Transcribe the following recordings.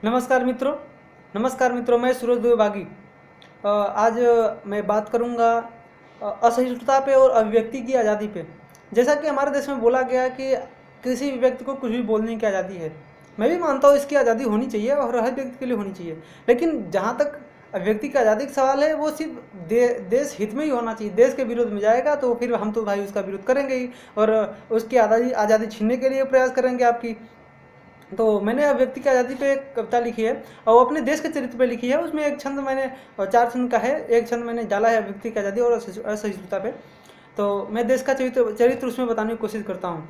नमस्कार मित्रों। मैं सूरज बागी। आज मैं बात करूंगा असहिष्णुता पे और अभिव्यक्ति की आज़ादी पे। जैसा कि हमारे देश में बोला गया कि किसी भी व्यक्ति को कुछ भी बोलने की आज़ादी है। मैं भी मानता हूँ इसकी आज़ादी होनी चाहिए और हर व्यक्ति के लिए होनी चाहिए। लेकिन जहाँ तक अभिव्यक्ति का आज़ादी का सवाल है, वो सिर्फ देश हित में ही होना चाहिए। देश के विरोध में जाएगा तो फिर हम तो भाई उसका विरोध करेंगे ही, और उसकी आज़ादी छीनने के लिए प्रयास करेंगे आपकी। तो मैंने अभिव्यक्ति की आज़ादी पे एक कविता लिखी है और वो अपने देश के चरित्र पे लिखी है। उसमें एक छंद मैंने, और 4 छंद का है, एक छंद मैंने डाला है अभिव्यक्ति की आज़ादी और असहिष्णुता पे। तो मैं देश का चरित्र उसमें बताने की कोशिश करता हूँ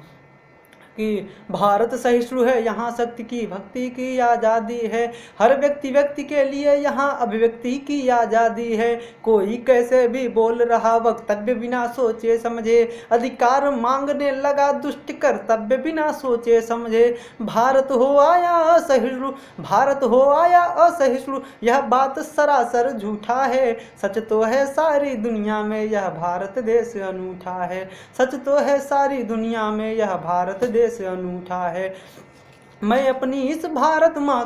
कि भारत सहिष्णु है, यहाँ शक्ति की भक्ति की आज़ादी है। हर व्यक्ति के लिए यहाँ अभिव्यक्ति की आज़ादी है। कोई कैसे भी बोल रहा वक्तव्य बिना सोचे समझे, अधिकार मांगने लगा दुष्ट कर्तव्य बिना सोचे समझे। भारत हो आया असहिष्णु, भारत हो आया असहिष्णु, यह बात सरासर झूठा है। सच तो है सारी दुनिया में यह भारत देश अनूठा है। सच तो है सारी दुनिया में यह भारत देश से अनूठा है। मैं अपनी इस भारत माँ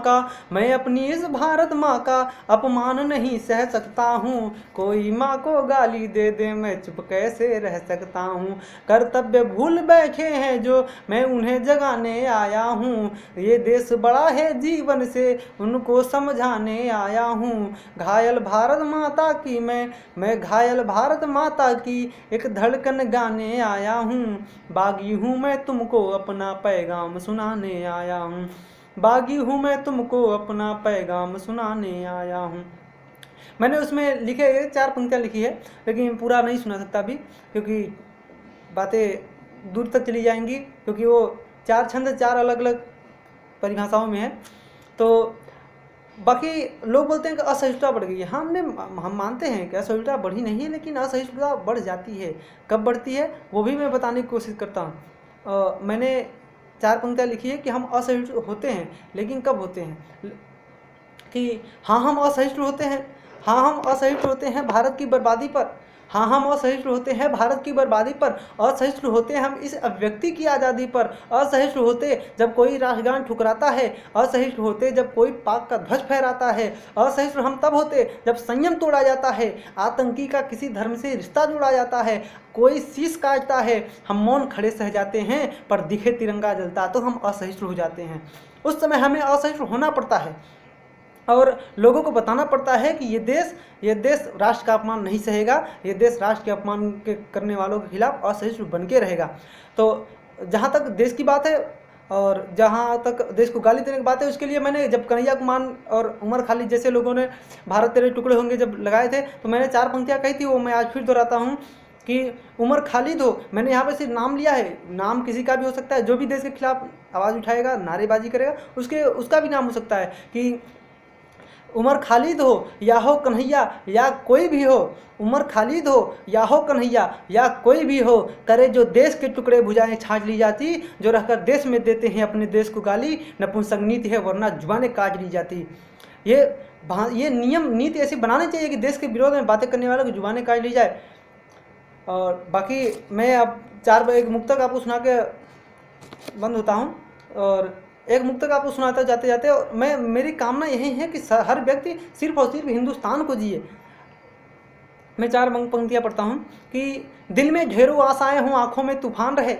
का अपमान नहीं सह सकता हूँ। कोई माँ को गाली दे दे मैं चुप कैसे रह सकता हूँ। कर्तव्य भूल बैठे हैं जो मैं उन्हें जगाने आया हूँ। ये देश बड़ा है जीवन से उनको समझाने आया हूँ। घायल भारत माता की मैं घायल भारत माता की एक धड़कन गाने आया हूँ। बागी हूँ मैं तुमको अपना पैगाम सुनाने आया हूँ। बागी हूँ मैं तुमको अपना पैगाम सुनाने आया हूँ। मैंने उसमें लिखे 4 पंक्तियाँ लिखी है, लेकिन पूरा नहीं सुना सकता अभी, क्योंकि बातें दूर तक चली जाएंगी, क्योंकि वो 4 छंद 4 अलग अलग परिभाषाओं में है। तो बाकी लोग बोलते हैं कि असहिष्णुता बढ़ गई है। हम मानते हैं कि असहिष्णुता बढ़ी नहीं है, लेकिन असहिष्णुता बढ़ जाती है। कब बढ़ती है वो भी मैं बताने की कोशिश करता हूँ। मैंने 4 पंक्तियाँ लिखी है कि हम असहिष्णु होते हैं, लेकिन कब होते हैं कि हम असहिष्णु होते हैं। हम असहिष्णु होते हैं भारत की बर्बादी पर। हम असहिष्णु होते हैं भारत की बर्बादी पर। असहिष्णु होते हम इस अभिव्यक्ति की आज़ादी पर। असहिष्णु होते जब कोई राष्ट्रगान ठुकराता है। असहिष्णु होते जब कोई पाक का ध्वज फहराता है। असहिष्णु हम तब होते जब संयम तोड़ा जाता है, आतंकी का किसी धर्म से रिश्ता जोड़ा जाता है, कोई शीश काटता है, हम मौन खड़े सह जाते हैं, पर दिखे तिरंगा जलता तो हम असहिष्णु हो जाते हैं। उस समय हमें असहिष्णु होना पड़ता है और लोगों को बताना पड़ता है कि ये देश राष्ट्र का अपमान नहीं सहेगा। ये देश राष्ट्र के अपमान के करने वालों के खिलाफ असहिष्णु बन के रहेगा। तो जहाँ तक देश की बात है और जहाँ तक देश को गाली देने की बात है, उसके लिए मैंने जब कन्हैया कुमार और उमर खालिद जैसे लोगों ने भारत तेरे टुकड़े होंगे जब लगाए थे, तो मैंने 4 पंक्तियाँ कही थी। वो मैं आज फिर दोहराता हूँ कि उमर खालिद हो, मैंने यहाँ पे सिर्फ नाम लिया है, नाम किसी का भी हो सकता है। जो भी देश के खिलाफ आवाज़ उठाएगा, नारेबाजी करेगा, उसका भी नाम हो सकता है कि उमर खालिद हो या हो कन्हैया या कोई भी हो। उमर खालिद हो या हो कन्हैया या कोई भी हो, करे जो देश के टुकड़े भुजाएं छाँट ली जाती। जो रहकर देश में देते हैं अपने देश को गाली, नपुंसक नीति है वरना जुबानें काट ली जाती। ये नियम नीति ऐसी बनानी चाहिए कि देश के विरोध में बातें करने वालों की जुबानें काट ली जाए। और बाकी मैं अब एक मुक्तक आपको सुना के बंद होता हूँ, और एक मुक्तक आपको सुनाता जाते जाते। और मेरी कामना यही है कि हर व्यक्ति सिर्फ और सिर्फ हिंदुस्तान को जिए। मैं 4 पंक्तियाँ पढ़ता हूँ कि दिल में ढेरों आशाएं हों आँखों में तूफान रहे।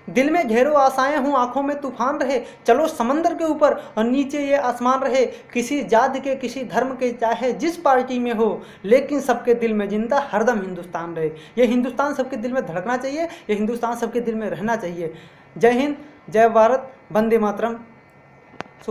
दिल में ढेरों आशाएं हों आँखों में तूफान रहे। चलो समंदर के ऊपर और नीचे ये आसमान रहे। किसी जाति के किसी धर्म के चाहे जिस पार्टी में हो, लेकिन सबके दिल में जिंदा हरदम हिंदुस्तान रहे। ये हिंदुस्तान सबके दिल में धड़कना चाहिए, ये हिंदुस्तान सबके दिल में रहना चाहिए। जय हिंद, जय भारत, वंदे मातरम।